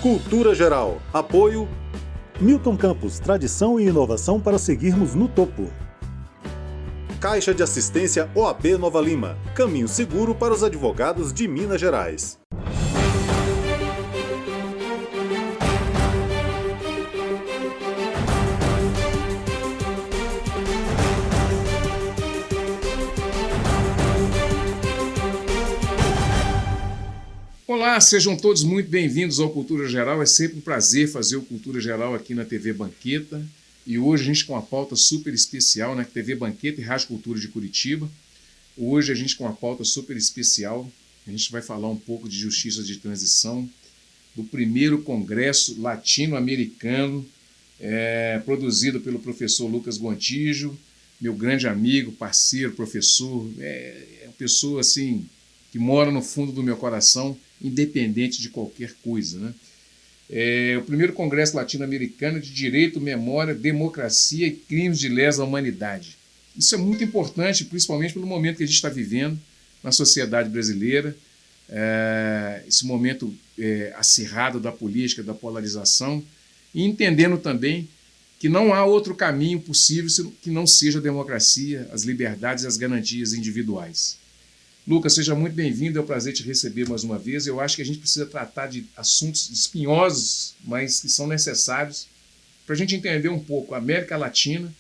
Cultura Geral. Apoio Milton Campos, tradição e inovação para seguirmos no topo. Caixa de Assistência OAB Nova Lima. Caminho seguro para os advogados de Minas Gerais. Olá, sejam todos muito bem-vindos ao Cultura Geral. É sempre um prazer fazer o Cultura Geral aqui na TV Banqueta. E hoje a gente com uma pauta super especial, né? TV Banqueta e Rádio Cultura de Curitiba. Hoje a gente com uma pauta super especial. A gente vai falar um pouco de justiça de transição, do primeiro congresso latino-americano, produzido pelo professor Lucas Gontijo, meu grande amigo, parceiro, professor, uma pessoa assim que mora no fundo do meu coração, independente de qualquer coisa, né? O primeiro Congresso Latino-Americano de Direito, Memória, Democracia e Crimes de Lesa Humanidade. Isso é muito importante, principalmente pelo momento que a gente está vivendo na sociedade brasileira, esse momento acirrado da política, da polarização, e entendendo também que não há outro caminho possível que não seja a democracia, as liberdades e as garantias individuais. Lucas, seja muito bem-vindo, é um prazer te receber mais uma vez. Eu acho que a gente precisa tratar de assuntos espinhosos, mas que são necessários para a gente entender um pouco a América Latina,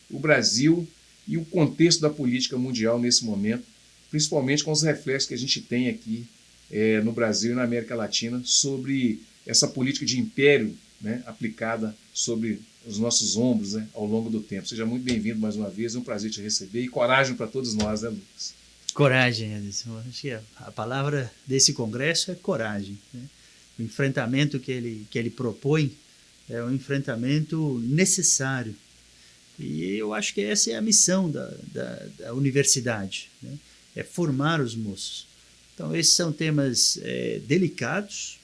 o Brasil e o contexto da política mundial nesse momento, principalmente com os reflexos que a gente tem aqui no Brasil e na América Latina sobre essa política de império, né, aplicada sobre os nossos ombros, né, ao longo do tempo. Seja muito bem-vindo mais uma vez, é um prazer te receber e coragem para todos nós, né, Lucas? Coragem, Edson. Acho que a palavra desse congresso é coragem, né? O enfrentamento que ele propõe é um enfrentamento necessário. E eu acho que essa é a missão da universidade, né? É formar os moços. Então, esses são temas delicados,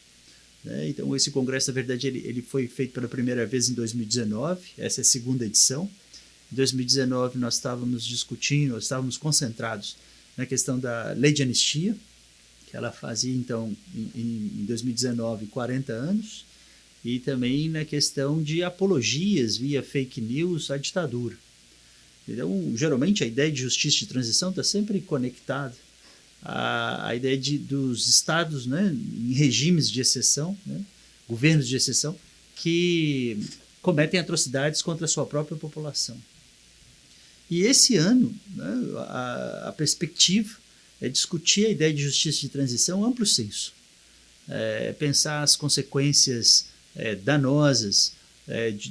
né? Então, esse congresso, na verdade, ele foi feito pela primeira vez em 2019, essa é a segunda edição. Em 2019, nós estávamos concentrados na questão da lei de anistia, que ela fazia, então, em 2019, 40 anos, e também na questão de apologias via fake news à ditadura. Então, geralmente, a ideia de justiça de transição está sempre conectada à ideia dos estados, né, em regimes de exceção, né, governos de exceção, que cometem atrocidades contra a sua própria população. E esse ano, né, a perspectiva é discutir a ideia de justiça de transição amplo senso, pensar as consequências danosas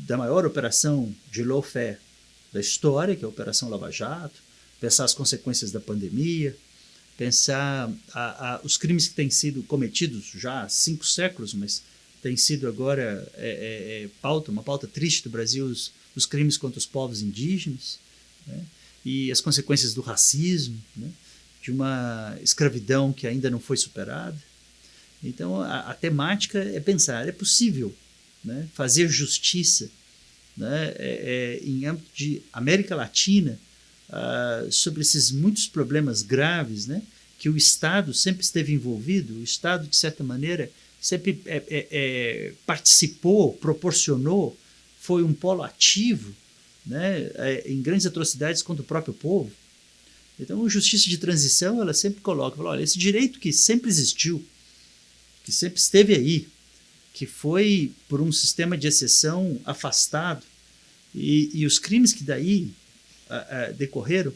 da maior operação de lawfare da história, que é a Operação Lava Jato, pensar as consequências da pandemia, pensar os crimes que têm sido cometidos já há 5 séculos, mas tem sido agora uma pauta triste do Brasil, os crimes contra os povos indígenas, né? E as consequências do racismo, né? De uma escravidão que ainda não foi superada. Então, a temática é pensar, é possível, né, fazer justiça, né, em âmbito de América Latina sobre esses muitos problemas graves, né, que o Estado sempre esteve envolvido, o Estado, de certa maneira, sempre participou, proporcionou, foi um polo ativo, né, em grandes atrocidades contra o próprio povo. Então, a justiça de transição, ela sempre coloca, olha, esse direito que sempre existiu, que sempre esteve aí, que foi por um sistema de exceção afastado, e os crimes que daí decorreram,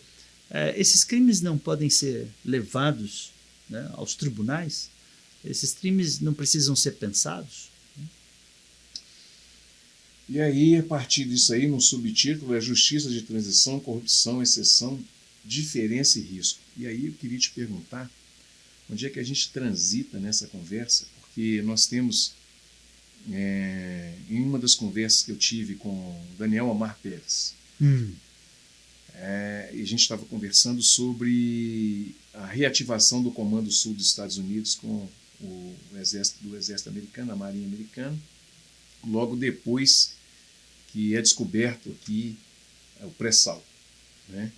esses crimes não podem ser levados, né, aos tribunais, esses crimes não precisam ser pensados. E aí, a partir disso aí, no subtítulo, é Justiça de Transição, Corrupção, Exceção, Diferença e Risco. E aí eu queria te perguntar, onde é que a gente transita nessa conversa? Porque nós temos, em uma das conversas que eu tive com Daniel Omar Pérez, e a gente estava conversando sobre a reativação do Comando Sul dos Estados Unidos com o Exército americano, a Marinha Americana, logo depois que é descoberto aqui o pré-sal, né?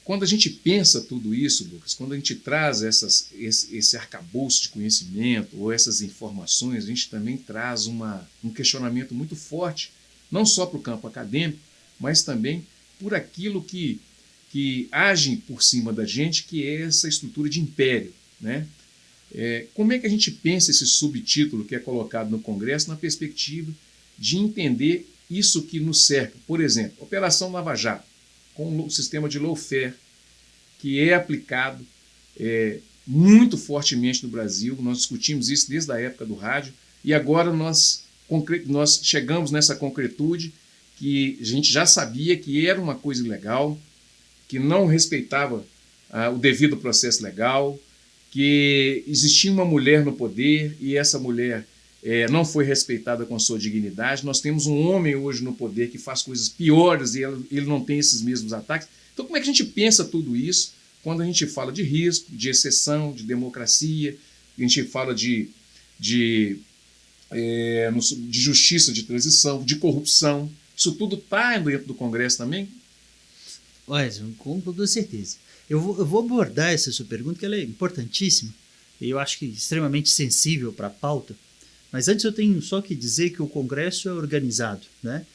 Quando a gente pensa tudo isso, Lucas, quando a gente traz esse arcabouço de conhecimento ou essas informações, a gente também traz um questionamento muito forte, não só para o campo acadêmico, mas também por aquilo que age por cima da gente, que é essa estrutura de império, né? Como é que a gente pensa esse subtítulo que é colocado no Congresso na perspectiva de entender isso que nos cerca? Por exemplo, Operação Lava Jato, com o sistema de lawfare, que é aplicado muito fortemente no Brasil. Nós discutimos isso desde a época do rádio, e agora nós chegamos nessa concretude que a gente já sabia que era uma coisa ilegal, que não respeitava o devido processo legal, que existia uma mulher no poder e essa mulher não foi respeitada com a sua dignidade. Nós temos um homem hoje no poder que faz coisas piores e ele não tem esses mesmos ataques. Então, como é que a gente pensa tudo isso quando a gente fala de risco, de exceção, de democracia, a gente fala de justiça de transição, de corrupção? Isso tudo está dentro do Congresso também? Com toda certeza. Eu vou abordar essa sua pergunta, que ela é importantíssima, e eu acho que extremamente sensível para a pauta. Mas antes eu tenho só que dizer que o Congresso é organizado, né,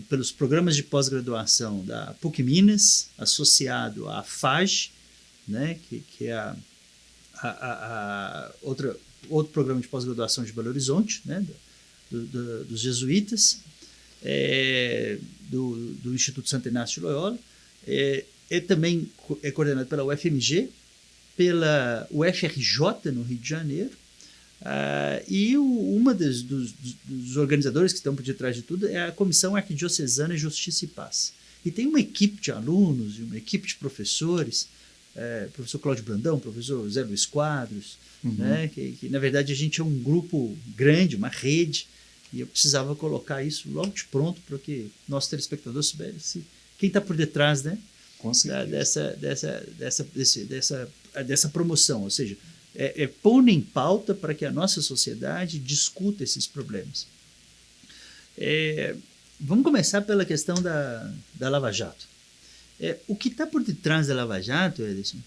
pelos programas de pós-graduação da PUC Minas, associado à FAGE, né, que é outro programa de pós-graduação de Belo Horizonte, né, dos jesuítas, do Instituto Santo Inácio de Loyola, também é coordenado pela UFMG, pela UFRJ no Rio de Janeiro, e uma dos organizadores que estão por detrás de tudo é a Comissão Arquidiocesana de Justiça e Paz. E tem uma equipe de alunos e uma equipe de professores, professor Cláudio Brandão, professor Zé Luiz Quadros, né, que na verdade a gente é um grupo grande, uma rede, e eu precisava colocar isso logo de pronto para que nossos telespectadores soubessem quem está por detrás, né, dessa promoção, ou seja, pôr em pauta para que a nossa sociedade discuta esses problemas. Vamos começar pela questão da Lava Jato. O que está por detrás da Lava Jato, Ederson,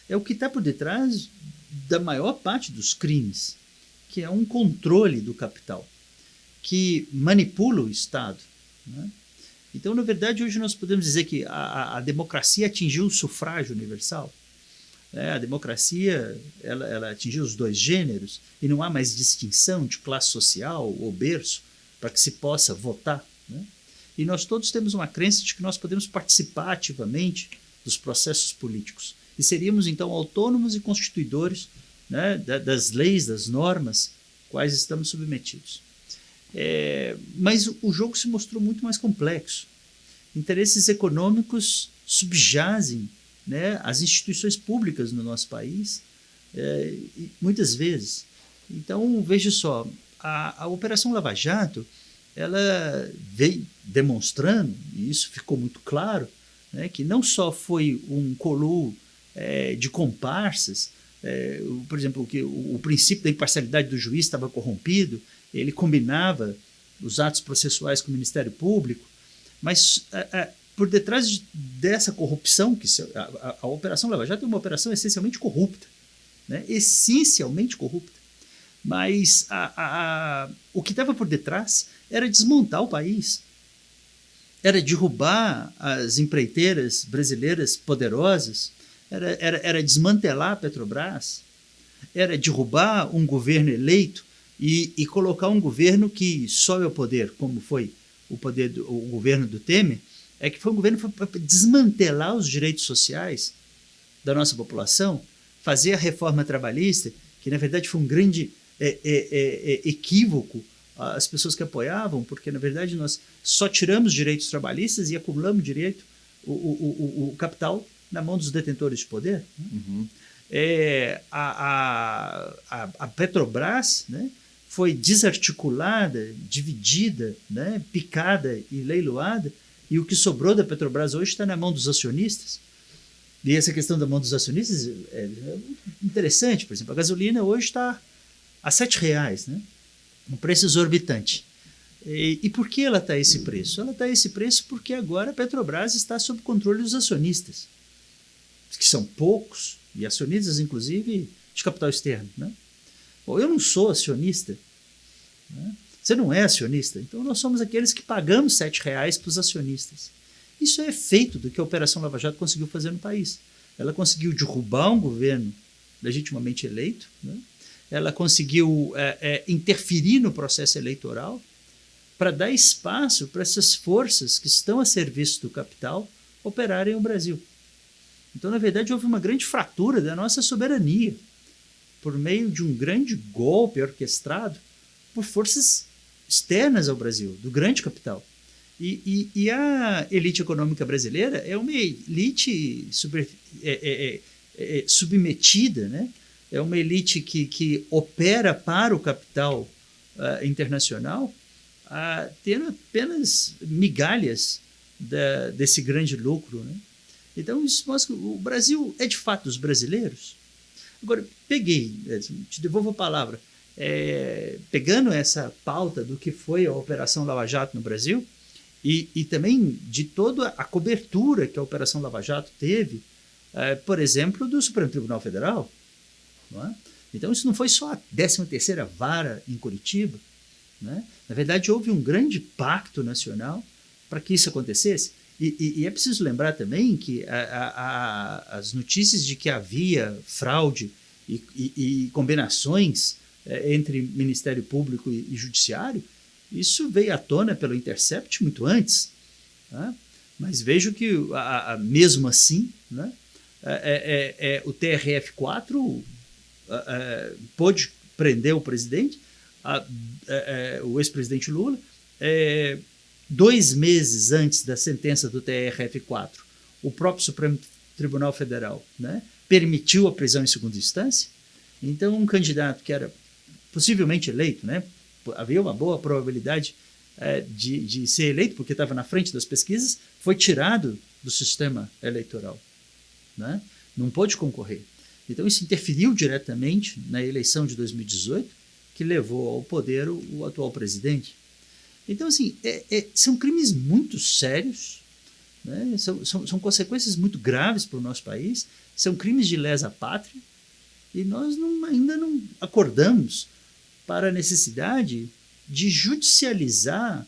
é o que está por detrás da maior parte dos crimes, que é um controle do capital, que manipula o Estado, né? Então, na verdade, hoje nós podemos dizer que a democracia atingiu o sufrágio universal. A democracia ela atingiu os dois gêneros e não há mais distinção de classe social ou berço para que se possa votar, né? E nós todos temos uma crença de que nós podemos participar ativamente dos processos políticos e seríamos, então, autônomos e constituidores, né, das leis, das normas quais estamos submetidos. Mas o jogo se mostrou muito mais complexo. Interesses econômicos subjazem, né, as instituições públicas no nosso país, muitas vezes. Então, veja só, a Operação Lava Jato, ela veio demonstrando, e isso ficou muito claro, né, que não só foi um coluio de comparsas, por exemplo, que o princípio da imparcialidade do juiz estava corrompido, ele combinava os atos processuais com o Ministério Público, mas por detrás dessa corrupção, que a Operação Lava Jato é uma operação essencialmente corrupta, né? Essencialmente corrupta, mas o que estava por detrás era desmontar o país, era derrubar as empreiteiras brasileiras poderosas, era desmantelar a Petrobras, era derrubar um governo eleito e colocar um governo que sobe ao poder, como foi o governo do Temer, que foi um governo para desmantelar os direitos sociais da nossa população, fazer a reforma trabalhista, que na verdade foi um grande equívoco às pessoas que apoiavam, porque na verdade nós só tiramos direitos trabalhistas e acumulamos o capital na mão dos detentores de poder. Uhum. A Petrobras, né, foi desarticulada, dividida, né, picada e leiloada, e o que sobrou da Petrobras hoje está na mão dos acionistas. E essa questão da mão dos acionistas é interessante. Por exemplo, a gasolina hoje está a R$7, né, um preço exorbitante. E por que ela está a esse preço? Ela está a esse preço porque agora a Petrobras está sob controle dos acionistas. que são poucos, e acionistas, inclusive, de capital externo. Né? Bom, eu não sou acionista. Né? Você não é acionista. Então, nós somos aqueles que pagamos R$7 para os acionistas. Isso é efeito do que a Operação Lava Jato conseguiu fazer no país. Ela conseguiu derrubar um governo legitimamente eleito, né? Ela conseguiu interferir no processo eleitoral para dar espaço para essas forças que estão a serviço do capital operarem o Brasil. Então, na verdade, houve uma grande fratura da nossa soberania por meio de um grande golpe orquestrado por forças externas ao Brasil, do grande capital. E a elite econômica brasileira é uma elite submetida, né? É uma elite que opera para o capital internacional, tendo apenas migalhas desse grande lucro. Né? Então, isso mostra que o Brasil é de fato dos brasileiros. Agora, te devolvo a palavra, pegando essa pauta do que foi a Operação Lava Jato no Brasil, e também de toda a cobertura que a Operação Lava Jato teve, por exemplo, do Supremo Tribunal Federal. Não é? Então, isso não foi só a 13ª Vara em Curitiba. Né? Na verdade, houve um grande pacto nacional para que isso acontecesse. E é preciso lembrar também que as notícias de que havia fraude e combinações entre Ministério Público e Judiciário, isso veio à tona pelo Intercept muito antes. Tá? Mas vejo que, mesmo assim, né, o TRF4 pôde prender o presidente, o ex-presidente Lula, 2 meses antes da sentença do TRF4, o próprio Supremo Tribunal Federal, né, permitiu a prisão em segunda instância. Então, um candidato que era possivelmente eleito, né, havia uma boa probabilidade de ser eleito, porque estava na frente das pesquisas, foi tirado do sistema eleitoral. Né? Não pôde concorrer. Então, isso interferiu diretamente na eleição de 2018, que levou ao poder o atual presidente. Então, assim, são crimes muito sérios, né? São consequências muito graves para o nosso país, são crimes de lesa pátria, e nós ainda não acordamos para a necessidade de judicializar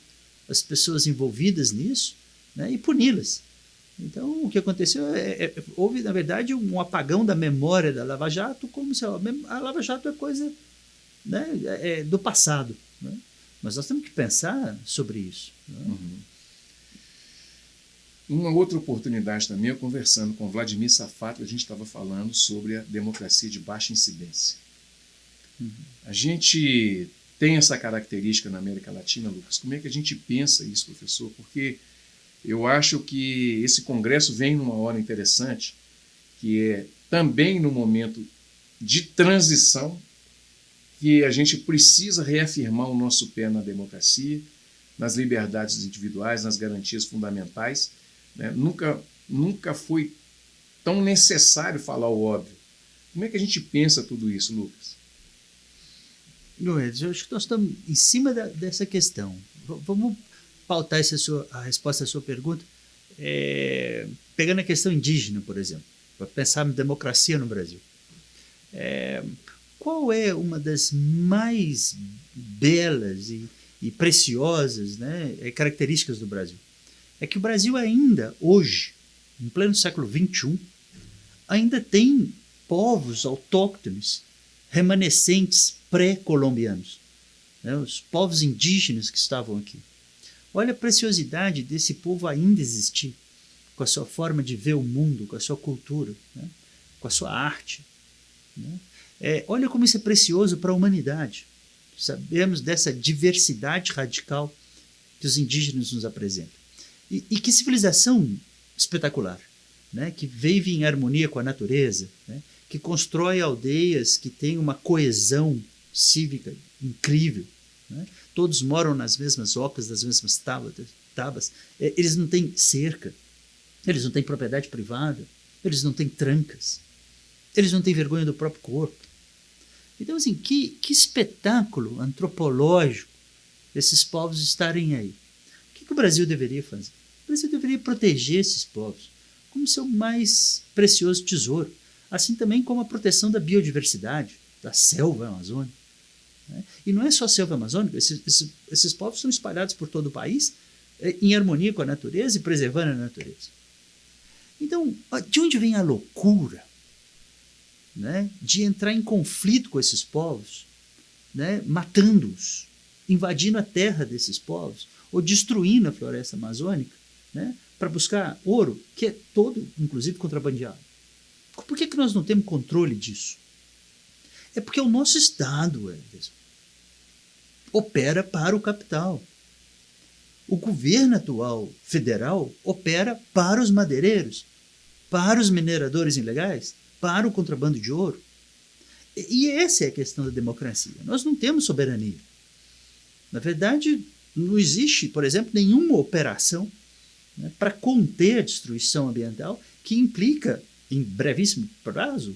as pessoas envolvidas nisso, né, e puni-las. Então, o que aconteceu houve, na verdade, um apagão da memória da Lava Jato, como se a Lava Jato é coisa, né, do passado. Né? Mas nós temos que pensar sobre isso. Né? Uhum. Uma outra oportunidade também, eu conversando com Vladimir Safato, a gente estava falando sobre a democracia de baixa incidência. Uhum. A gente tem essa característica na América Latina, Lucas. Como é que a gente pensa isso, professor? Porque eu acho que esse congresso vem numa hora interessante, que é também no momento de transição, que a gente precisa reafirmar o nosso pé na democracia, nas liberdades individuais, nas garantias fundamentais. Né? Nunca foi tão necessário falar o óbvio. Como é que a gente pensa tudo isso, Lucas? Luiz, eu acho que nós estamos em cima dessa questão. Vamos pautar a resposta à sua pergunta, pegando a questão indígena, por exemplo, para pensar em democracia no Brasil. Qual é uma das mais belas e preciosas, né, características do Brasil? É que o Brasil ainda, hoje, em pleno século XXI, ainda tem povos autóctones remanescentes pré-colombianos, né, os povos indígenas que estavam aqui. Olha a preciosidade desse povo ainda existir, com a sua forma de ver o mundo, com a sua cultura, né, com a sua arte. Né? Olha como isso é precioso para a humanidade. Sabemos dessa diversidade radical que os indígenas nos apresentam. E que civilização espetacular, né? Que vive em harmonia com a natureza, né? Que constrói aldeias que têm uma coesão cívica incrível. Né? Todos moram nas mesmas ocas, das mesmas tabas. Eles não têm cerca, eles não têm propriedade privada, eles não têm trancas, eles não têm vergonha do próprio corpo. Então, assim, que espetáculo antropológico esses povos estarem aí. O que o Brasil deveria fazer? O Brasil deveria proteger esses povos. como seu mais precioso tesouro. Assim também como a proteção da biodiversidade, da selva amazônica. Né? E não é só a selva amazônica, esses povos estão espalhados por todo o país, em harmonia com a natureza e preservando a natureza. Então, de onde vem a loucura, né, de entrar em conflito com esses povos, né, matando-os, invadindo a terra desses povos, ou destruindo a floresta amazônica, né, para buscar ouro, que é todo, inclusive, contrabandeado? Por que nós não temos controle disso? É porque o nosso Estado, opera para o capital. O governo atual federal opera para os madeireiros, para os mineradores ilegais, para o contrabando de ouro. E essa é a questão da democracia. Nós não temos soberania. Na verdade, não existe, por exemplo, nenhuma operação, né, para conter a destruição ambiental que implica, em brevíssimo prazo,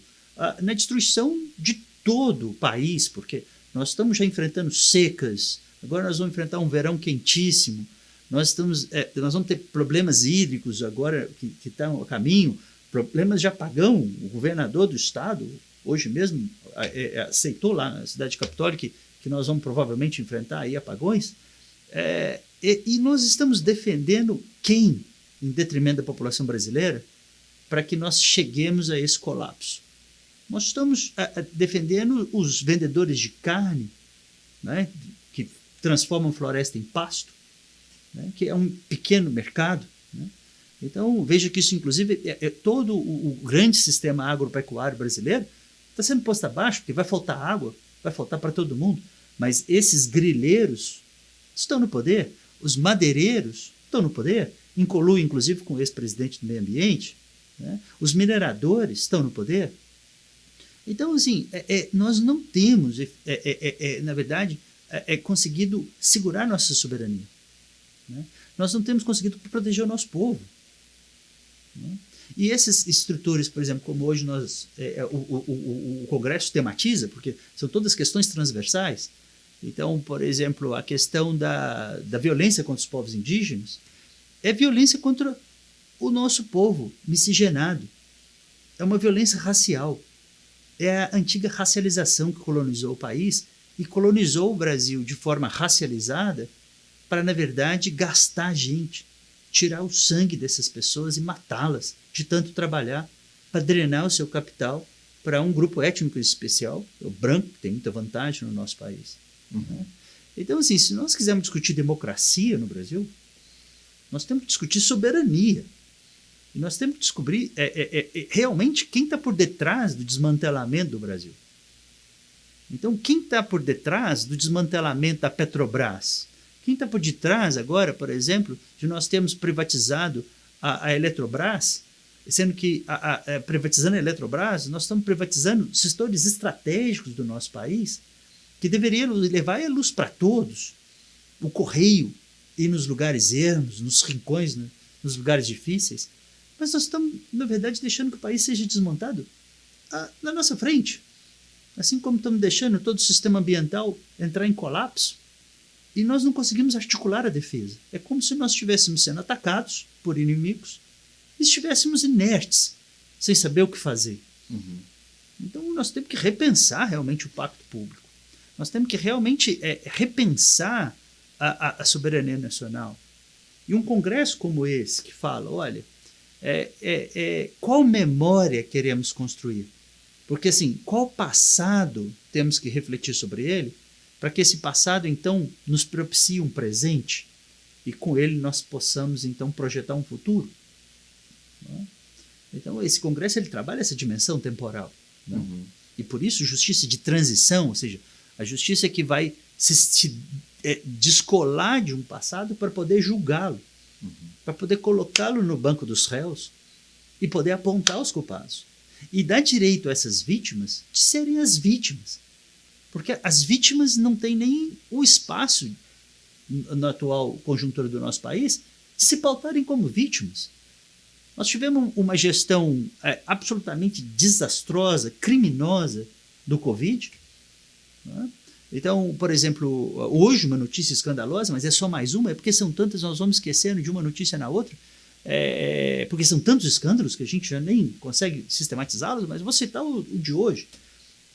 na destruição de todo o país, porque nós estamos já enfrentando secas, agora nós vamos enfrentar um verão quentíssimo, nós vamos ter problemas hídricos agora que estão a caminho, problemas de apagão. O governador do estado, hoje mesmo, aceitou lá na cidade de Capitólio que nós vamos provavelmente enfrentar aí apagões. E nós estamos defendendo quem, em detrimento da população brasileira, para que nós cheguemos a esse colapso? Nós estamos defendendo os vendedores de carne, né, que transformam floresta em pasto, né, que é um pequeno mercado. Né? Então, veja que isso, inclusive, todo o grande sistema agropecuário brasileiro está sendo posto abaixo, porque vai faltar água, vai faltar para todo mundo. Mas esses grileiros estão no poder, os madeireiros estão no poder, colui, inclusive, com o ex-presidente do meio ambiente, né? Os mineradores estão no poder. Então, assim, nós não temos, na verdade, conseguido segurar nossa soberania. Né? Nós não temos conseguido proteger o nosso povo. Né? E essas estruturas, por exemplo, como hoje o Congresso tematiza, porque são todas questões transversais. Então, por exemplo, a questão da violência contra os povos indígenas é violência contra o nosso povo miscigenado. É uma violência racial. É a antiga racialização que colonizou o país e colonizou o Brasil de forma racializada para, na verdade, gastar a gente, tirar o sangue dessas pessoas e matá-las de tanto trabalhar para drenar o seu capital para um grupo étnico especial, o branco, que tem muita vantagem no nosso país. Uhum. Então, assim, se nós quisermos discutir democracia no Brasil, nós temos que discutir soberania. E nós temos que descobrir realmente quem está por detrás do desmantelamento do Brasil. Então, quem está por detrás do desmantelamento da Petrobras? Quem está por detrás agora, por exemplo, de nós termos privatizado a Eletrobras, sendo que privatizando a Eletrobras, nós estamos privatizando setores estratégicos do nosso país, que deveriam levar a luz para todos, o correio, ir nos lugares ermos, nos rincões, né, nos lugares difíceis. Mas nós estamos, na verdade, deixando que o país seja desmontado na nossa frente. Assim como estamos deixando todo o sistema ambiental entrar em colapso e nós não conseguimos articular a defesa. É como se nós estivéssemos sendo atacados por inimigos e estivéssemos inertes, sem saber o que fazer. Uhum. Então, nós temos que repensar realmente o pacto público. Nós temos que realmente repensar a soberania nacional. E um congresso como esse, que fala, olha, qual memória queremos construir? Porque, assim, qual passado temos que refletir sobre ele para que esse passado, então, nos propicie um presente e com ele nós possamos, então, projetar um futuro? Não é? Então, esse congresso ele trabalha essa dimensão temporal. Não? Uhum. E, por isso, justiça de transição, ou seja, a justiça que vai se descolar de um passado para poder julgá-lo, uhum, para poder colocá-lo no banco dos réus e poder apontar os culpados. E dar direito a essas vítimas de serem as vítimas. Porque as vítimas não têm nem o espaço, na atual conjuntura do nosso país, de se pautarem como vítimas. Nós tivemos uma gestão absolutamente desastrosa, criminosa do Covid. Não é? Então, por exemplo, hoje uma notícia escandalosa, mas é só mais uma, é porque são tantas, nós vamos esquecendo de uma notícia na outra, porque são tantos escândalos que a gente já nem consegue sistematizá-los, mas vou citar o de hoje.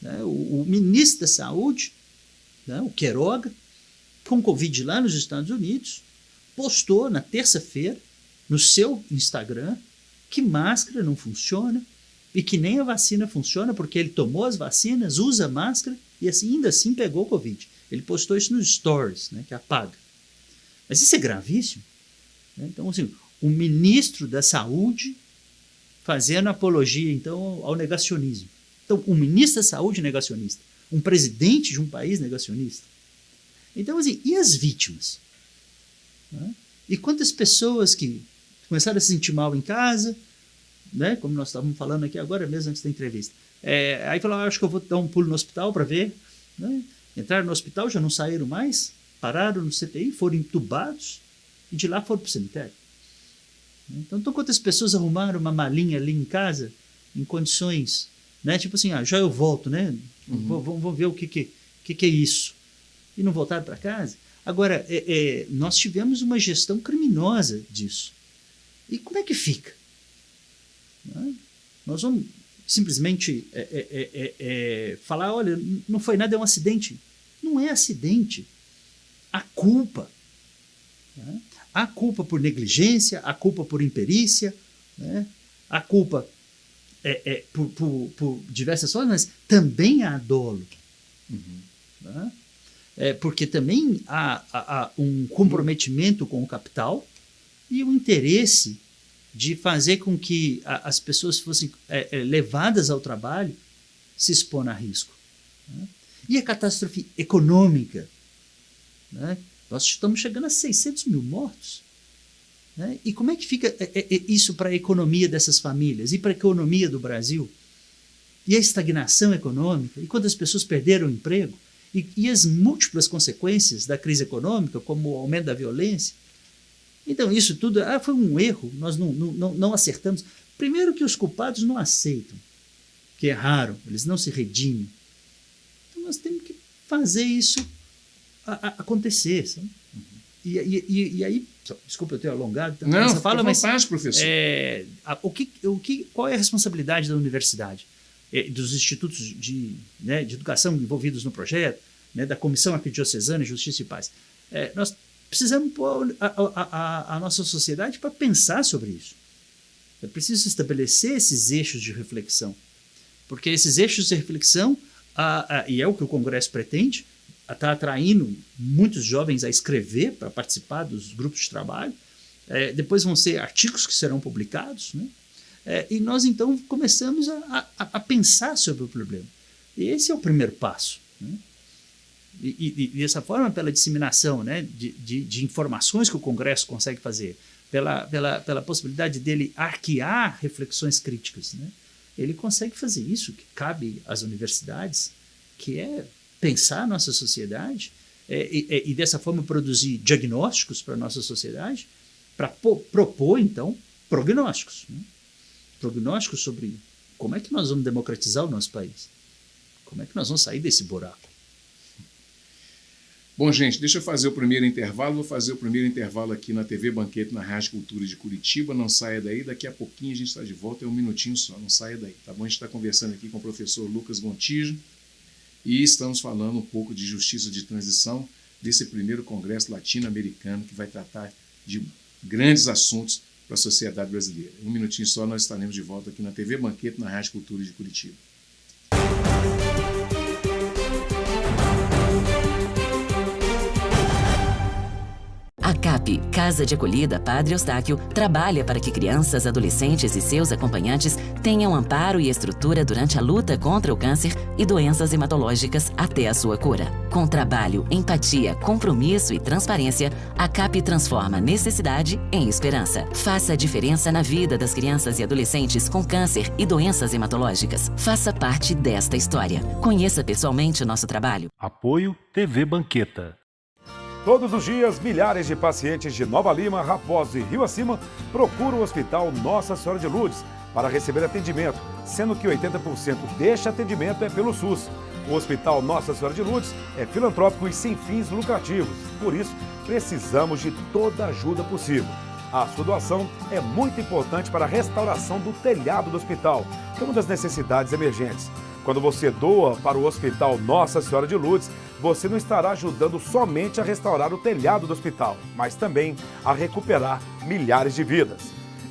Né? O ministro da Saúde, né, o Queiroga, com Covid lá nos Estados Unidos, postou na terça-feira, no seu Instagram, que máscara não funciona e que nem a vacina funciona, porque ele tomou as vacinas, usa máscara e ainda assim pegou Covid. Ele postou isso nos stories, né, que apaga. Mas isso é gravíssimo. Né? Então, assim, o ministro da Saúde fazendo apologia, então, ao negacionismo. Então, o ministro da Saúde negacionista, um presidente de um país negacionista. Então, assim, e as vítimas? Né? E quantas pessoas que começaram a se sentir mal em casa, né? Como nós estávamos falando aqui agora mesmo antes da entrevista. Aí falaram, acho que eu vou dar um pulo no hospital para ver. Né? Entraram no hospital, já não saíram mais, pararam no CTI, foram entubados e de lá foram para o cemitério. Então, quantas pessoas arrumaram uma malinha ali em casa, em condições, né? Tipo assim, já eu volto, né? Vamos ver o que é isso. E não voltaram para casa. Agora, nós tivemos uma gestão criminosa disso. E como é que fica? Né? Nós vamos simplesmente falar, olha, não foi nada, é um acidente. Não é acidente. A culpa. Né? Há culpa por negligência, há culpa por imperícia, né? Há culpa por diversas formas, mas também há dolo. Né? Porque também há um comprometimento com o capital e o interesse de fazer com que as pessoas fossem levadas ao trabalho se expondo a risco. Né? E a catástrofe econômica, né? Nós estamos chegando a 600 mil mortos. Né? E como é que fica isso para a economia dessas famílias e para a economia do Brasil? E a estagnação econômica? E quando as pessoas perderam o emprego? E as múltiplas consequências da crise econômica, como o aumento da violência? Então, isso tudo foi um erro, nós não acertamos. Primeiro que os culpados não aceitam que erraram, eles não se redimem. Então, nós temos que fazer isso acontecer. Sabe? E aí, desculpa eu ter alongado tanto nessa fala, mas professor. Qual é a responsabilidade da universidade, dos institutos de educação envolvidos no projeto, né, da Comissão Arquidiocesana de Justiça e Paz? Nós precisamos pôr a nossa sociedade para pensar sobre isso. É preciso estabelecer esses eixos de reflexão, porque esses eixos de reflexão, e é o que o Congresso pretende, está atraindo muitos jovens a escrever para participar dos grupos de trabalho. Depois vão ser artigos que serão publicados, né? E nós então começamos a pensar sobre o problema. E esse é o primeiro passo. Né? E dessa forma, pela disseminação, né, de informações que o Congresso consegue fazer, pela possibilidade dele arquear reflexões críticas, né? Ele consegue fazer isso que cabe às universidades, que é pensar a nossa sociedade e dessa forma produzir diagnósticos para a nossa sociedade, para propor, então, prognósticos. Né? Prognósticos sobre como é que nós vamos democratizar o nosso país. Como é que nós vamos sair desse buraco. Bom, gente, deixa eu fazer o primeiro intervalo. Vou fazer o primeiro intervalo aqui na TV Banquete, na Rádio Cultura de Curitiba. Não saia daí, daqui a pouquinho a gente está de volta, é um minutinho só, não saia daí, tá bom? A gente está conversando aqui com o professor Lucas Gontijo e estamos falando um pouco de justiça de transição desse primeiro congresso latino-americano que vai tratar de grandes assuntos para a sociedade brasileira. Um minutinho só, nós estaremos de volta aqui na TV Banquete, na Rádio Cultura de Curitiba. A CAP, Casa de Acolhida Padre Eustáquio, trabalha para que crianças, adolescentes e seus acompanhantes tenham amparo e estrutura durante a luta contra o câncer e doenças hematológicas até a sua cura. Com trabalho, empatia, compromisso e transparência, a CAP transforma necessidade em esperança. Faça a diferença na vida das crianças e adolescentes com câncer e doenças hematológicas. Faça parte desta história. Conheça pessoalmente o nosso trabalho. Apoio TV Banqueta. Todos os dias, milhares de pacientes de Nova Lima, Raposo e Rio Acima procuram o Hospital Nossa Senhora de Lourdes para receber atendimento, sendo que 80% deste atendimento é pelo SUS. O Hospital Nossa Senhora de Lourdes é filantrópico e sem fins lucrativos. Por isso, precisamos de toda a ajuda possível. A sua doação é muito importante para a restauração do telhado do hospital, que é uma das necessidades emergentes. Quando você doa para o Hospital Nossa Senhora de Lourdes, você não estará ajudando somente a restaurar o telhado do hospital, mas também a recuperar milhares de vidas.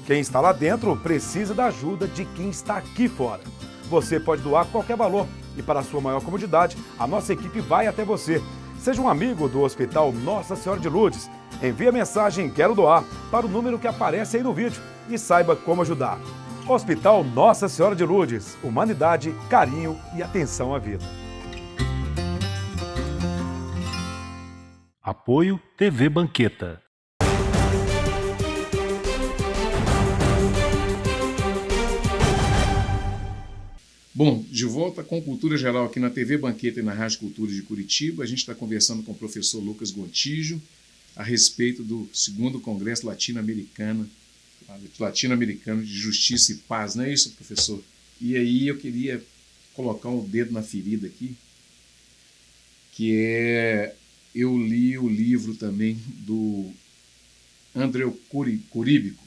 Quem está lá dentro precisa da ajuda de quem está aqui fora. Você pode doar qualquer valor e, para a sua maior comodidade, a nossa equipe vai até você. Seja um amigo do Hospital Nossa Senhora de Lourdes. Envie a mensagem "Quero doar" para o número que aparece aí no vídeo e saiba como ajudar. Hospital Nossa Senhora de Lourdes. Humanidade, carinho e atenção à vida. Apoio TV Banqueta. Bom, de volta com Cultura Geral aqui na TV Banqueta e na Rádio Cultura de Curitiba. A gente está conversando com o professor Lucas Gontijo a respeito do 2º Congresso Latino-Americano de Justiça e Paz, não é isso, professor? E aí eu queria colocar um dedo na ferida aqui, que é, eu li o livro também do André Curíbico,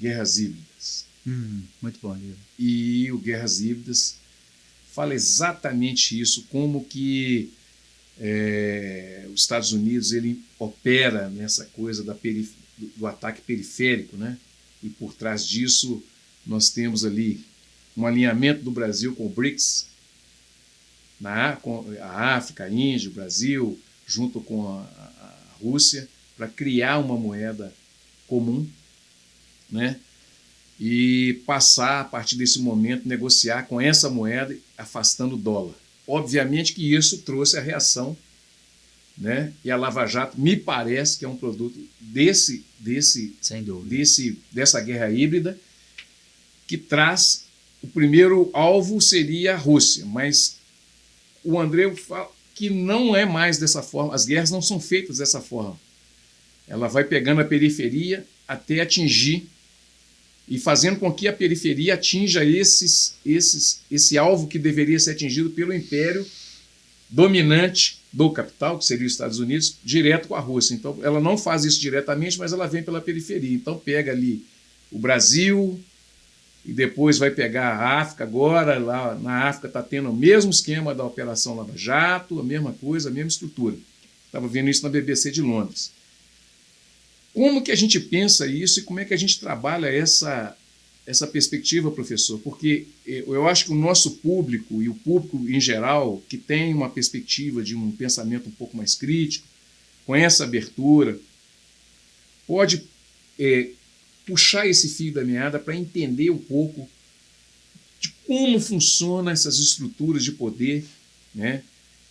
Guerras Híbridas. Muito bom livro. E o Guerras Híbridas fala exatamente isso, como que os Estados Unidos ele opera nessa coisa do ataque periférico, né? E por trás disso nós temos ali um alinhamento do Brasil com o BRICS, com a África, a Índia, o Brasil, junto com a Rússia, para criar uma moeda comum, né? E passar, a partir desse momento, negociar com essa moeda, afastando o dólar. Obviamente que isso trouxe a reação, né? E a Lava Jato me parece que é um produto Sem dúvida. dessa guerra híbrida, que traz, o primeiro alvo seria a Rússia, mas o André fala que não é mais dessa forma, as guerras não são feitas dessa forma. Ela vai pegando a periferia até atingir, e fazendo com que a periferia atinja esse alvo que deveria ser atingido pelo império dominante do capital, que seria os Estados Unidos, direto com a Rússia. Então, ela não faz isso diretamente, mas ela vem pela periferia. Então, pega ali o Brasil e depois vai pegar a África. Agora, lá na África, está tendo o mesmo esquema da Operação Lava Jato, a mesma coisa, a mesma estrutura. Estava vendo isso na BBC de Londres. Como que a gente pensa isso e como é que a gente trabalha essa perspectiva, professor? Porque eu acho que o nosso público e o público em geral, que tem uma perspectiva de um pensamento um pouco mais crítico, com essa abertura, pode puxar esse fio da meada para entender um pouco de como funcionam essas estruturas de poder, né,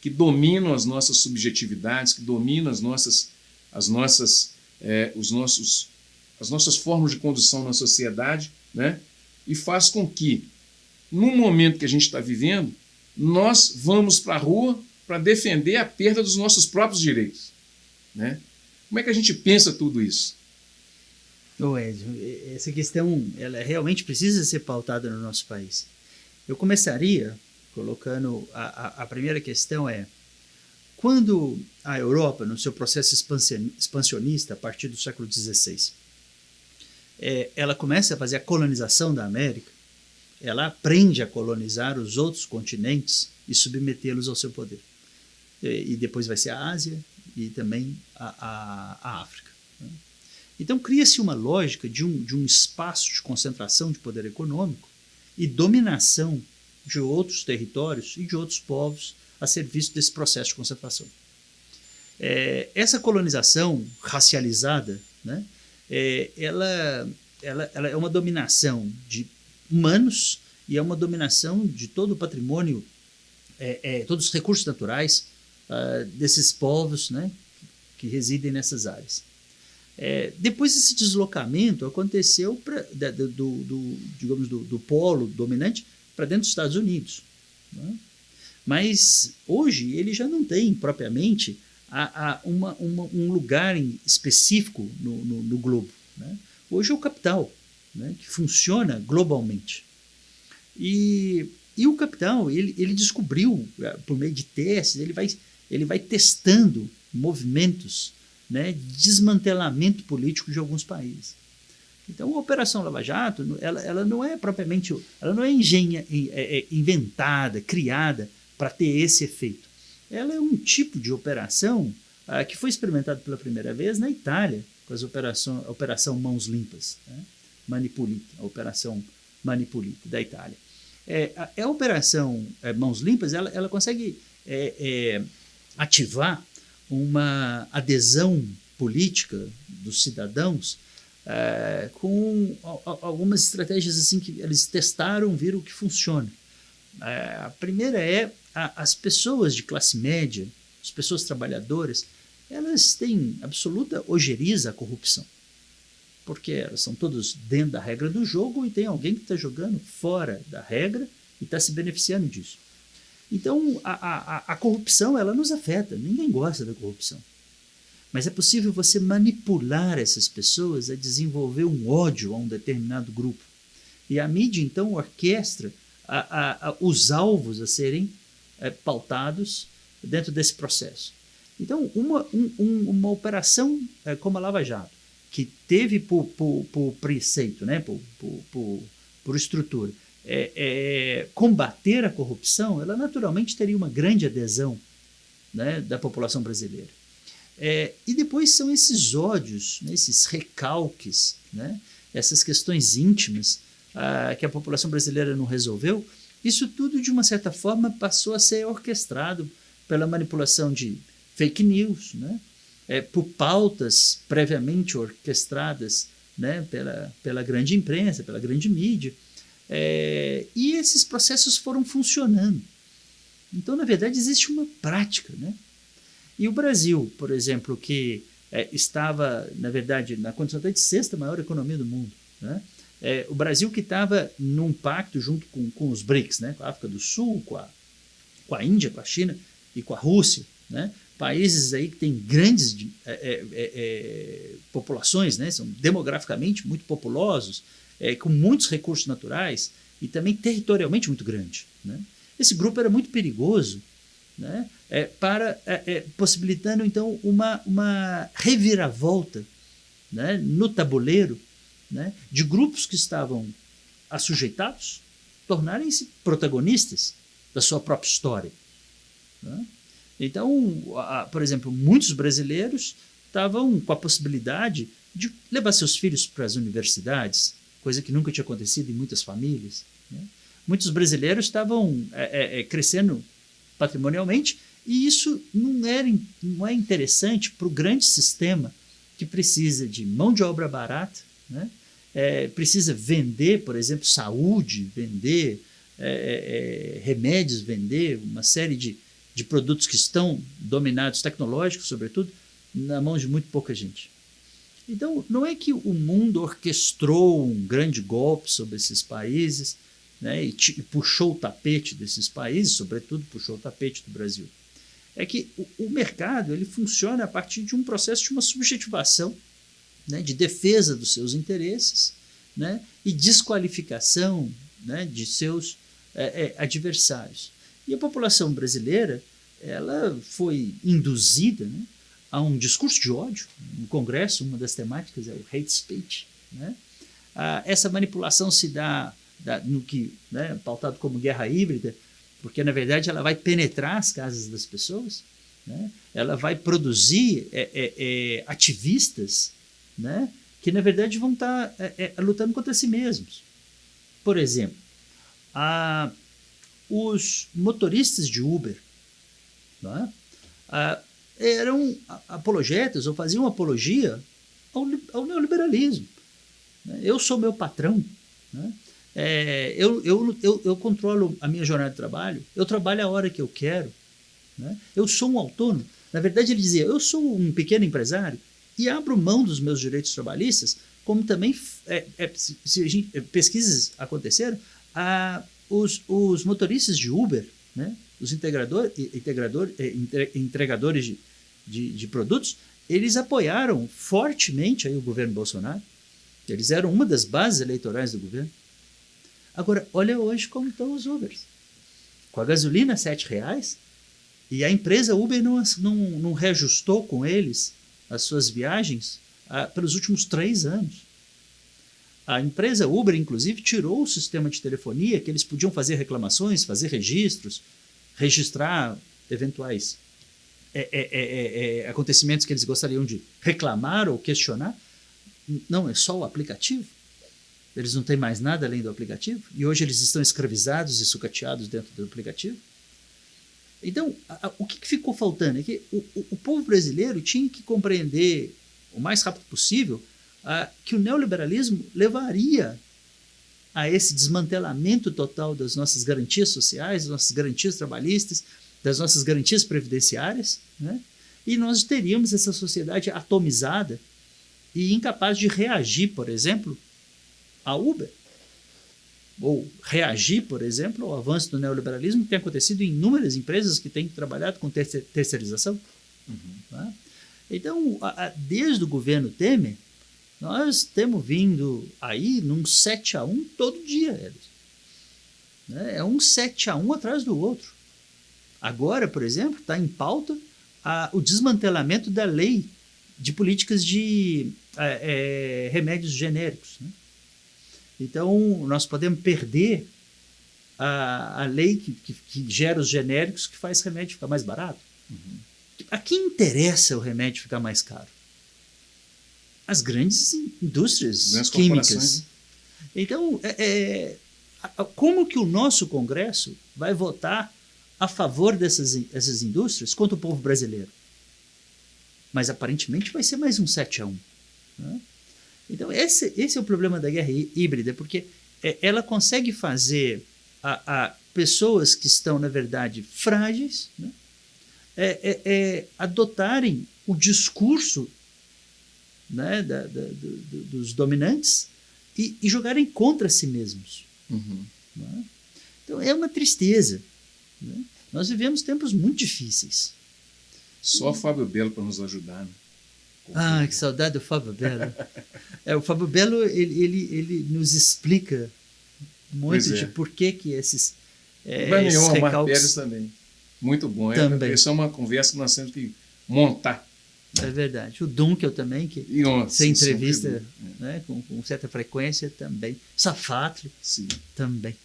que dominam as nossas subjetividades, que dominam as nossas formas de condução na sociedade, né? E faz com que, no momento que a gente está vivendo, nós vamos para a rua para defender a perda dos nossos próprios direitos, né? Como é que a gente pensa tudo isso? Ed, essa questão ela realmente precisa ser pautada no nosso país. Eu começaria colocando a primeira questão quando a Europa, no seu processo expansionista, a partir do século XVI, ela começa a fazer a colonização da América, ela aprende a colonizar os outros continentes e submetê-los ao seu poder. E depois vai ser a Ásia e também a África. Então, cria-se uma lógica de um espaço de concentração de poder econômico e dominação de outros territórios e de outros povos a serviço desse processo de concentração. Essa colonização racializada, né, ela é uma dominação de humanos e é uma dominação de todo o patrimônio, todos os recursos naturais desses povos, né, que residem nessas áreas. Depois esse deslocamento aconteceu do polo dominante para dentro dos Estados Unidos, né? Mas hoje ele já não tem propriamente um lugar específico no globo, né? Hoje é o capital, né, que funciona globalmente. E o capital, ele descobriu, por meio de testes, ele vai testando movimentos né, desmantelamento político de alguns países. Então, a Operação Lava Jato, ela não é propriamente, ela não é inventada, criada para ter esse efeito. Ela é um tipo de operação que foi experimentado pela primeira vez na Itália, com a Operação Mãos Limpas, né? Manipulita, a Operação Manipulita da Itália. A Operação Mãos Limpas, ela consegue ativar uma adesão política dos cidadãos com algumas estratégias assim que eles testaram, viram que funciona. A primeira as pessoas de classe média, as pessoas trabalhadoras, elas têm absoluta ojeriza à corrupção, porque elas são todas dentro da regra do jogo e tem alguém que está jogando fora da regra e está se beneficiando disso. Então, a corrupção, ela nos afeta, ninguém gosta da corrupção. Mas é possível você manipular essas pessoas a desenvolver um ódio a um determinado grupo. E a mídia, então, orquestra os alvos a serem pautados dentro desse processo. Então, uma operação como a Lava Jato, que teve por preceito, né, por estrutura, combater a corrupção, ela naturalmente teria uma grande adesão, né, da população brasileira. E depois são esses ódios, né, esses recalques, né, essas questões íntimas que a população brasileira não resolveu. Isso tudo, de uma certa forma, passou a ser orquestrado pela manipulação de fake news, né, por pautas previamente orquestradas, né, pela grande imprensa, pela grande mídia. E esses processos foram funcionando. Então, na verdade, existe uma prática, né? E o Brasil, por exemplo, que estava, na verdade, na condição até de sexta maior economia do mundo, né? O Brasil que estava num pacto junto com os BRICS, né? Com a África do Sul, com a Índia, com a China e com a Rússia, né? Países aí que têm grandes populações, né? São demograficamente muito populosos, com muitos recursos naturais e também territorialmente muito grande, né? Esse grupo era muito perigoso, né? Possibilitando, então, uma reviravolta, né, no tabuleiro, né, de grupos que estavam assujeitados tornarem-se protagonistas da sua própria história, né? Então, por exemplo, muitos brasileiros estavam com a possibilidade de levar seus filhos para as universidades, coisa que nunca tinha acontecido em muitas famílias, né? Muitos brasileiros estavam crescendo patrimonialmente, e isso não é interessante para o grande sistema que precisa de mão de obra barata, né? Precisa vender, por exemplo, saúde, vender remédios, vender uma série de produtos que estão dominados, tecnológicos sobretudo, na mão de muito pouca gente. Então, não é que o mundo orquestrou um grande golpe sobre esses países, né, e puxou o tapete desses países, sobretudo puxou o tapete do Brasil. É que o mercado ele funciona a partir de um processo de uma subjetivação, né, de defesa dos seus interesses, né, e desqualificação, né, de seus adversários. E a população brasileira ela foi induzida, né, a um discurso de ódio. No Congresso, uma das temáticas é o hate speech, né? Essa manipulação se dá no que, né, pautado como guerra híbrida, porque, na verdade, ela vai penetrar as casas das pessoas, né? Ela vai produzir ativistas, né, que, na verdade, vão estar lutando contra si mesmos. Por exemplo, os motoristas de Uber, né, eram apologetas ou faziam apologia ao neoliberalismo. Eu sou meu patrão, né? Eu controlo a minha jornada de trabalho, eu trabalho a hora que eu quero, né? Eu sou um autônomo. Na verdade, ele dizia, eu sou um pequeno empresário e abro mão dos meus direitos trabalhistas, como também pesquisas aconteceram, os motoristas de Uber, né? Os entregadores de produtos, eles apoiaram fortemente aí o governo Bolsonaro. Eles eram uma das bases eleitorais do governo. Agora, olha hoje como estão os Ubers. Com a gasolina a R$7, e a empresa Uber não reajustou com eles as suas viagens pelos últimos 3 anos. A empresa Uber, inclusive, tirou o sistema de telefonia que eles podiam fazer reclamações, fazer registros, registrar eventuais acontecimentos que eles gostariam de reclamar ou questionar. Não, é só o aplicativo. Eles não têm mais nada além do aplicativo. E hoje eles estão escravizados e sucateados dentro do aplicativo. Então, o que ficou faltando é que o povo brasileiro tinha que compreender o mais rápido possível que o neoliberalismo levaria a esse desmantelamento total das nossas garantias sociais, das nossas garantias trabalhistas, das nossas garantias previdenciárias, né? E nós teríamos essa sociedade atomizada e incapaz de reagir, por exemplo, a Uber, ou reagir, por exemplo, ao avanço do neoliberalismo que tem acontecido em inúmeras empresas que têm trabalhado com terceirização. Tá? Então, desde o governo Temer, nós temos vindo aí num 7-1 todo dia, Edson. É um 7-1 atrás do outro. Agora, por exemplo, está em pauta o desmantelamento da lei de políticas de remédios genéricos, né? Então, nós podemos perder a lei que gera os genéricos, que faz remédio ficar mais barato. A quem interessa o remédio ficar mais caro? As grandes indústrias químicas. Então, como que o nosso Congresso vai votar a favor dessas indústrias contra o povo brasileiro? Mas, aparentemente, vai ser mais um 7-1. Né? Então, esse é o problema da guerra híbrida, porque ela consegue fazer pessoas que estão, na verdade, frágeis, né? Adotarem o discurso, né, dos dominantes e jogarem contra si mesmos. Né? Então, é uma tristeza. Né? Nós vivemos tempos muito difíceis. Só o Fábio Belo para nos ajudar, né? Que saudade do Fábio Belo. O Fábio Belo, ele nos explica muito de por que esses esses recalques também. Muito bom. Essa é uma conversa que nós temos que montar. É verdade. O Dunkel também, que você entrevista, né, com certa frequência também. Safatli também.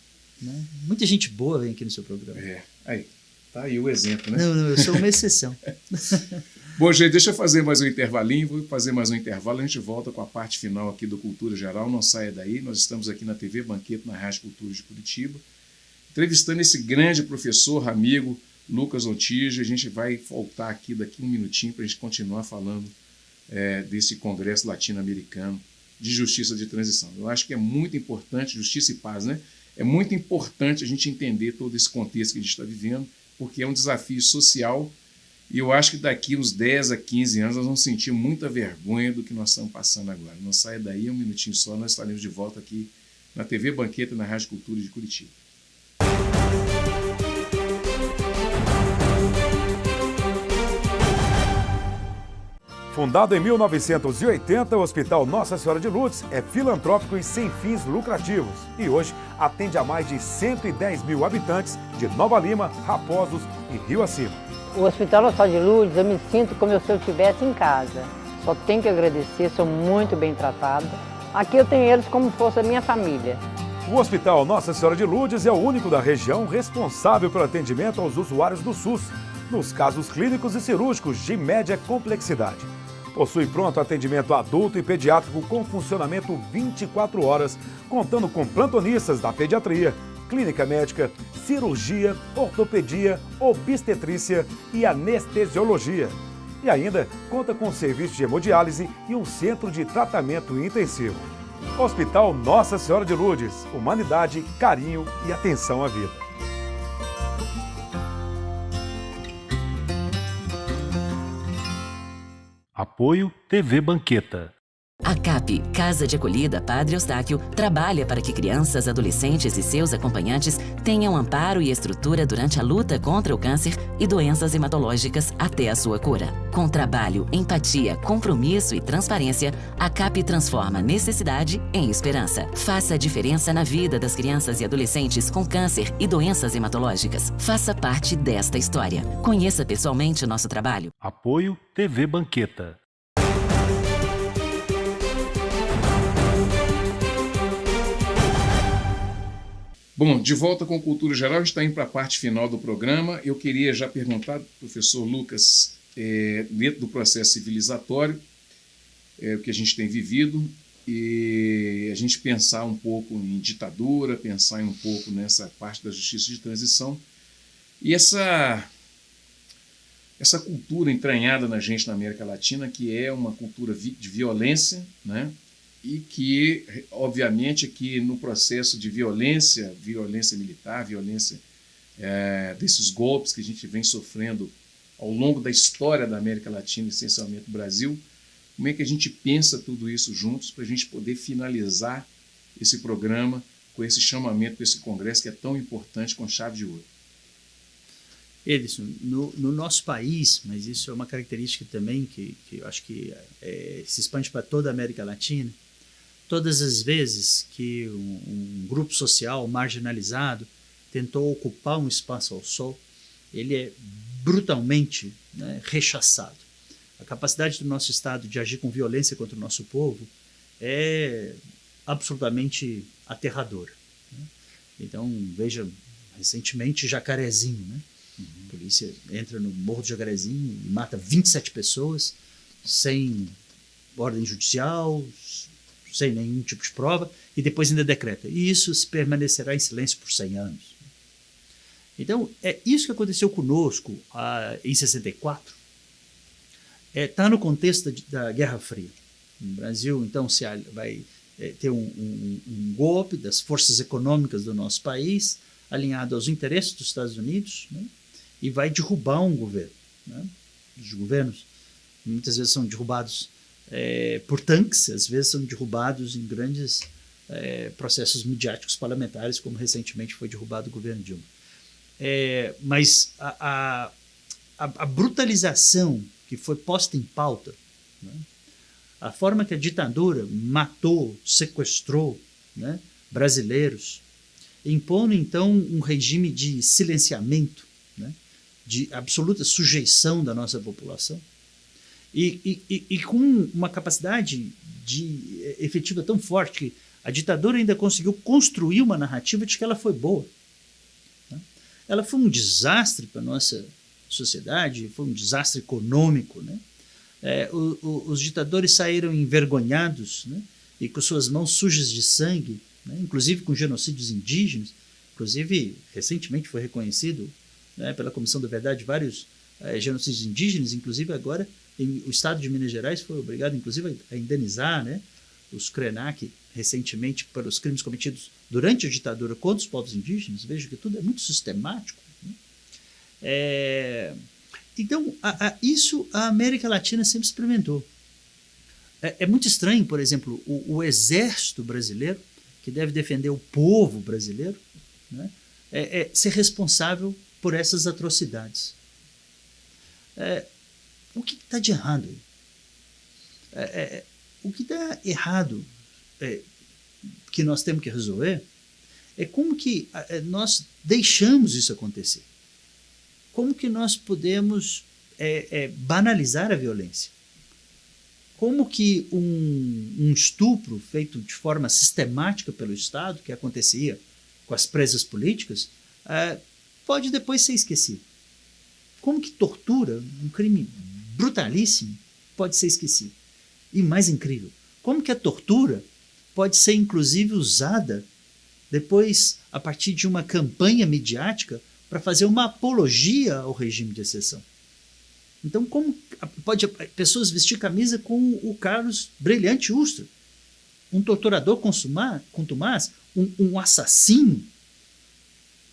Né? Muita gente boa vem aqui no seu programa. Aí, tá aí o exemplo, né? Não, eu sou uma exceção. Bom, gente, deixa eu fazer mais um intervalinho, vou fazer mais um intervalo, a gente volta com a parte final aqui do Cultura Geral, não saia daí, nós estamos aqui na TV Banqueta, na Rádio Cultura de Curitiba, entrevistando esse grande professor, amigo, Lucas Otige. A gente vai voltar aqui daqui um minutinho para a gente continuar falando desse Congresso Latino-Americano de Justiça de Transição. Eu acho que é muito importante, justiça e paz, né? É muito importante a gente entender todo esse contexto que a gente está vivendo, porque é um desafio social. E eu acho que daqui uns 10 a 15 anos nós vamos sentir muita vergonha do que nós estamos passando agora. Não saia daí, um minutinho só, nós estaremos de volta aqui na TV Banqueta, na Rádio Cultura de Curitiba. Fundado em 1980, o Hospital Nossa Senhora de Lourdes é filantrópico e sem fins lucrativos. E hoje atende a mais de 110 mil habitantes de Nova Lima, Raposos e Rio Acima. O Hospital Nossa Senhora de Lourdes, eu me sinto como se eu estivesse em casa. Só tenho que agradecer, sou muito bem tratada. Aqui eu tenho eles como se fosse a minha família. O Hospital Nossa Senhora de Lourdes é o único da região responsável pelo atendimento aos usuários do SUS, nos casos clínicos e cirúrgicos de média complexidade. Possui pronto atendimento adulto e pediátrico com funcionamento 24 horas, contando com plantonistas da pediatria, clínica médica, cirurgia, ortopedia, obstetrícia e anestesiologia. E ainda conta com serviço de hemodiálise e um centro de tratamento intensivo. Hospital Nossa Senhora de Lourdes, humanidade, carinho e atenção à vida. Apoio TV Banqueta. A CAP, Casa de Acolhida Padre Eustáquio, trabalha para que crianças, adolescentes e seus acompanhantes tenham amparo e estrutura durante a luta contra o câncer e doenças hematológicas até a sua cura. Com trabalho, empatia, compromisso e transparência, a CAP transforma necessidade em esperança. Faça a diferença na vida das crianças e adolescentes com câncer e doenças hematológicas. Faça parte desta história. Conheça pessoalmente o nosso trabalho. Apoio TV Banqueta. Bom, de volta com Cultura Geral, a gente está indo para a parte final do programa. Eu queria já perguntar ao professor Lucas, dentro do processo civilizatório, o que a gente tem vivido, e a gente pensar um pouco em ditadura, pensar um pouco nessa parte da justiça de transição, e essa cultura entranhada na gente na América Latina, que é uma cultura de violência, né? E que, obviamente, que no processo de violência militar, violência desses golpes que a gente vem sofrendo ao longo da história da América Latina, essencialmente do Brasil, como é que a gente pensa tudo isso juntos para a gente poder finalizar esse programa com esse chamamento, com esse congresso que é tão importante, com chave de ouro? Edson, no nosso país, mas isso é uma característica também que eu acho que se expande para toda a América Latina, todas as vezes que um grupo social marginalizado tentou ocupar um espaço ao sol, ele é brutalmente, né, rechaçado. A capacidade do nosso Estado de agir com violência contra o nosso povo é absolutamente aterradora, né? Então, veja, recentemente, Jacarezinho, né? A polícia entra no Morro do Jacarezinho e mata 27 pessoas sem ordem judicial, sem nenhum tipo de prova, e depois ainda decreta. E isso permanecerá em silêncio por 100 anos. Então, é isso que aconteceu conosco em 64. Está no contexto da Guerra Fria. O Brasil, então, vai ter um golpe das forças econômicas do nosso país, alinhado aos interesses dos Estados Unidos, né? E vai derrubar um governo, né? Os governos muitas vezes são derrubados por tanques, às vezes são derrubados em grandes processos midiáticos parlamentares, como recentemente foi derrubado o governo Dilma. Mas a brutalização que foi posta em pauta, né? A forma que a ditadura matou, sequestrou, né, brasileiros, impondo então um regime de silenciamento, né, de absoluta sujeição da nossa população, e com uma capacidade efetiva tão forte que a ditadura ainda conseguiu construir uma narrativa de que ela foi boa, né? Ela foi um desastre para a nossa sociedade, foi um desastre econômico, né? Os ditadores saíram envergonhados, né, e com suas mãos sujas de sangue, né, inclusive com genocídios indígenas. Inclusive, recentemente foi reconhecido, né, pela Comissão da Verdade vários genocídios indígenas. Inclusive agora o estado de Minas Gerais foi obrigado inclusive a indenizar, né, os Krenak recentemente pelos crimes cometidos durante a ditadura contra os povos indígenas. Veja que tudo é muito sistemático, né? Então, isso a América Latina sempre experimentou. É muito estranho, por exemplo, o exército brasileiro, que deve defender o povo brasileiro, né, ser responsável por essas atrocidades. O que está de errado aí? O que está errado, que nós temos que resolver, é como que nós deixamos isso acontecer. Como que nós podemos banalizar a violência? Como que um estupro feito de forma sistemática pelo Estado, que acontecia com as presas políticas, pode depois ser esquecido? Como que tortura, um crime brutalíssimo, pode ser esquecido? E mais incrível, como que a tortura pode ser inclusive usada depois, a partir de uma campanha midiática, para fazer uma apologia ao regime de exceção? Então, como pode pessoas vestir camisa com o Carlos Brilhante Ustra, um torturador contumaz, um assassino,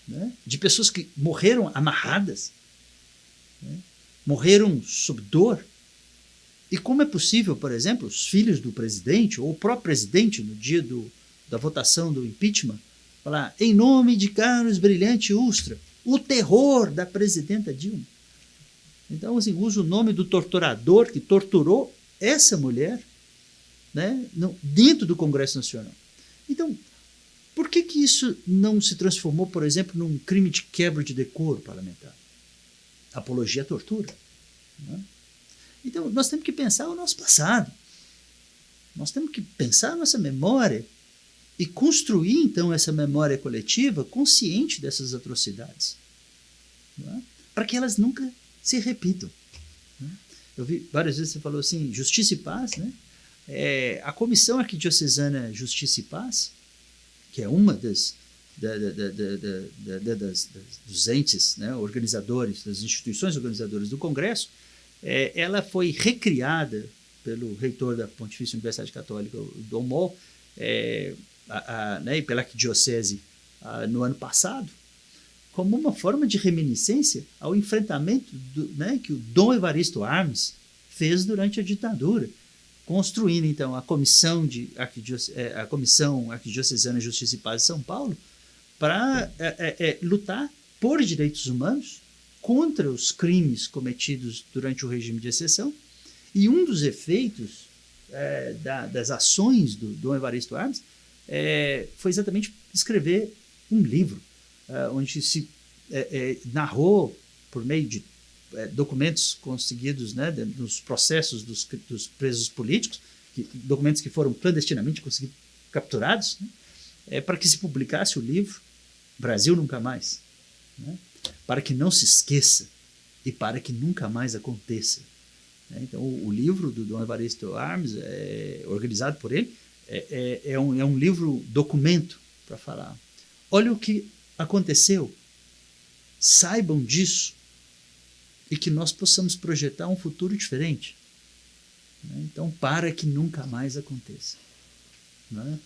né, de pessoas que morreram amarradas, né, morreram sob dor? E como é possível, por exemplo, os filhos do presidente, ou o próprio presidente, no dia da votação do impeachment, falar em nome de Carlos Brilhante Ustra, o terror da presidenta Dilma? Então, assim, usa o nome do torturador que torturou essa mulher, né, dentro do Congresso Nacional. Então, por que isso não se transformou, por exemplo, num crime de quebra de decoro parlamentar? Apologia à tortura, né? Então, nós temos que pensar o nosso passado. Nós temos que pensar a nossa memória e construir, então, essa memória coletiva consciente dessas atrocidades, não é? Para que elas nunca se repitam. Né? Eu vi várias vezes você falou assim, justiça e paz, né? A Comissão Arquidiocesana Justiça e Paz, que é uma dos entes, né, organizadores, das instituições organizadoras do Congresso, ela foi recriada pelo reitor da Pontifícia Universidade Católica, o Dom Moll, né, e pela Arquidiocese no ano passado, como uma forma de reminiscência ao enfrentamento né, que o Dom Evaristo Armes fez durante a ditadura, construindo, então, a Comissão Arquidiocesana Justiça e Paz de São Paulo para lutar por direitos humanos contra os crimes cometidos durante o regime de exceção. E um dos efeitos das ações do Dom Evaristo Armes foi exatamente escrever um livro onde se narrou, por meio de documentos conseguidos, né, nos processos dos presos políticos, documentos que foram clandestinamente capturados, né, para que se publicasse o livro Brasil Nunca Mais, né, para que não se esqueça e para que nunca mais aconteça. Então, o livro do Dom Evaristo Armes, organizado por ele, é um livro documento para falar: olha o que aconteceu, saibam disso, e que nós possamos projetar um futuro diferente. Então, para que nunca mais aconteça. Né?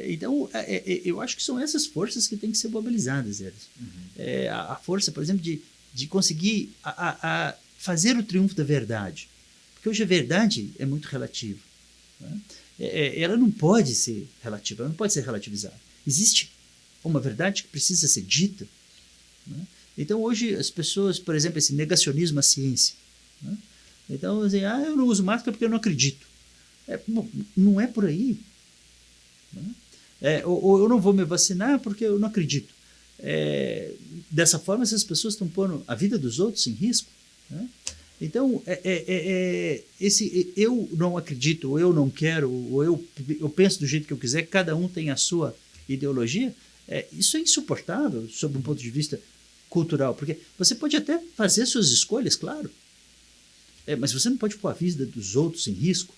Então, eu acho que são essas forças que têm que ser mobilizadas, Eros. A força, por exemplo, de conseguir fazer o triunfo da verdade. Porque hoje a verdade é muito relativa. Né? Ela não pode ser relativa, ela não pode ser relativizada. Existe uma verdade que precisa ser dita. Né? Então, hoje, as pessoas, por exemplo, esse negacionismo à ciência. Né? Então, assim, eu não uso máscara porque eu não acredito. Não é por aí. Né? Ou eu não vou me vacinar porque eu não acredito. Dessa forma, essas pessoas estão pondo a vida dos outros em risco. Né? Então, esse eu não acredito, ou eu não quero, ou eu penso do jeito que eu quiser, cada um tem a sua ideologia, isso é insuportável sob um ponto de vista cultural, porque você pode até fazer suas escolhas, claro, mas você não pode pôr a vida dos outros em risco.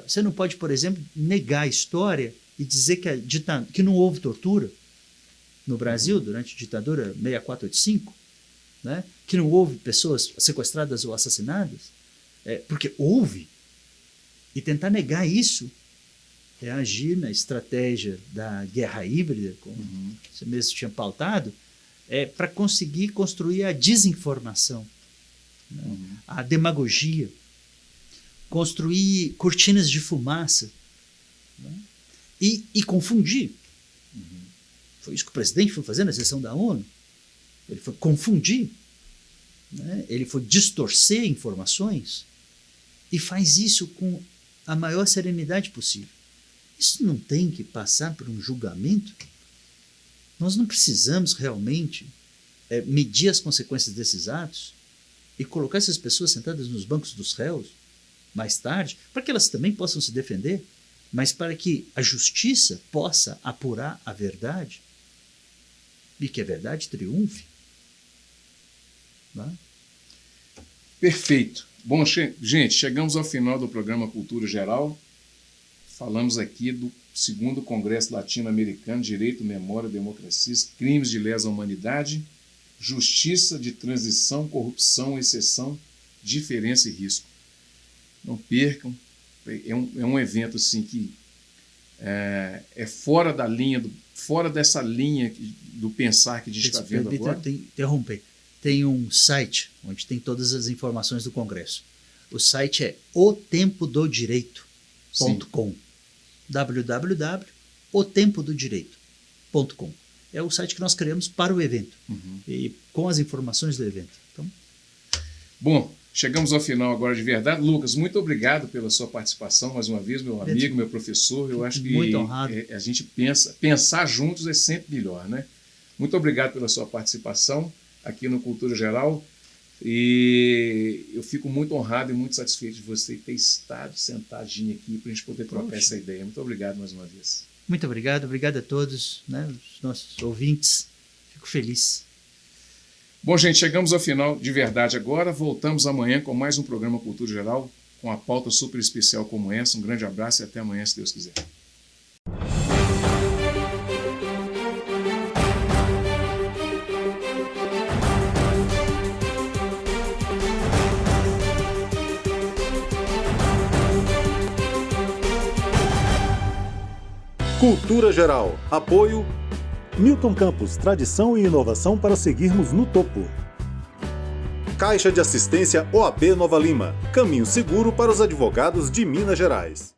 Você não pode, por exemplo, negar a história e dizer que não houve tortura no Brasil durante a ditadura 64-85, né? Que não houve pessoas sequestradas ou assassinadas, porque houve. E tentar negar isso é agir na estratégia da guerra híbrida, como você mesmo tinha pautado, para conseguir construir a desinformação, né? A demagogia, construir cortinas de fumaça, né? e confundir. Foi isso que o presidente foi fazer na sessão da ONU. Ele foi confundir, né? Ele foi distorcer informações e faz isso com a maior serenidade possível. Isso não tem que passar por um julgamento. Nós não precisamos realmente medir as consequências desses atos e colocar essas pessoas sentadas nos bancos dos réus mais tarde, para que elas também possam se defender, mas para que a justiça possa apurar a verdade e que a verdade triunfe. Não? Perfeito. Bom, gente, chegamos ao final do programa Cultura Geral. Falamos aqui do 2º Congresso Latino-Americano de Direito, Memória, Democracia, Crimes de Lesa Humanidade, Justiça de Transição, Corrupção, Exceção, Diferença e Risco. Não percam. É um evento assim, que fora da linha, fora dessa linha do pensar que a gente está vendo agora. Interromper. Tem um site onde tem todas as informações do Congresso. O site é otempododireito.com. www.otempododireito.com. É o site que nós criamos para o evento. E com as informações do evento. Então... Bom, chegamos ao final agora de verdade. Lucas, muito obrigado pela sua participação mais uma vez, meu amigo, meu professor. Eu acho que muito honrado. A gente pensar juntos é sempre melhor, né? Muito obrigado pela sua participação aqui no Cultura Geral. E eu fico muito honrado e muito satisfeito de você ter estado sentadinho aqui para a gente poder trocar essa ideia. Muito obrigado mais uma vez. Muito obrigado a todos, né, os nossos ouvintes. Fico feliz. Bom, gente, chegamos ao final de verdade agora. Voltamos amanhã com mais um programa Cultura Geral, com a pauta super especial como essa. Um grande abraço e até amanhã, se Deus quiser. Cultura Geral. Apoio Milton Campos, tradição e inovação para seguirmos no topo. Caixa de Assistência OAB Nova Lima, caminho seguro para os advogados de Minas Gerais.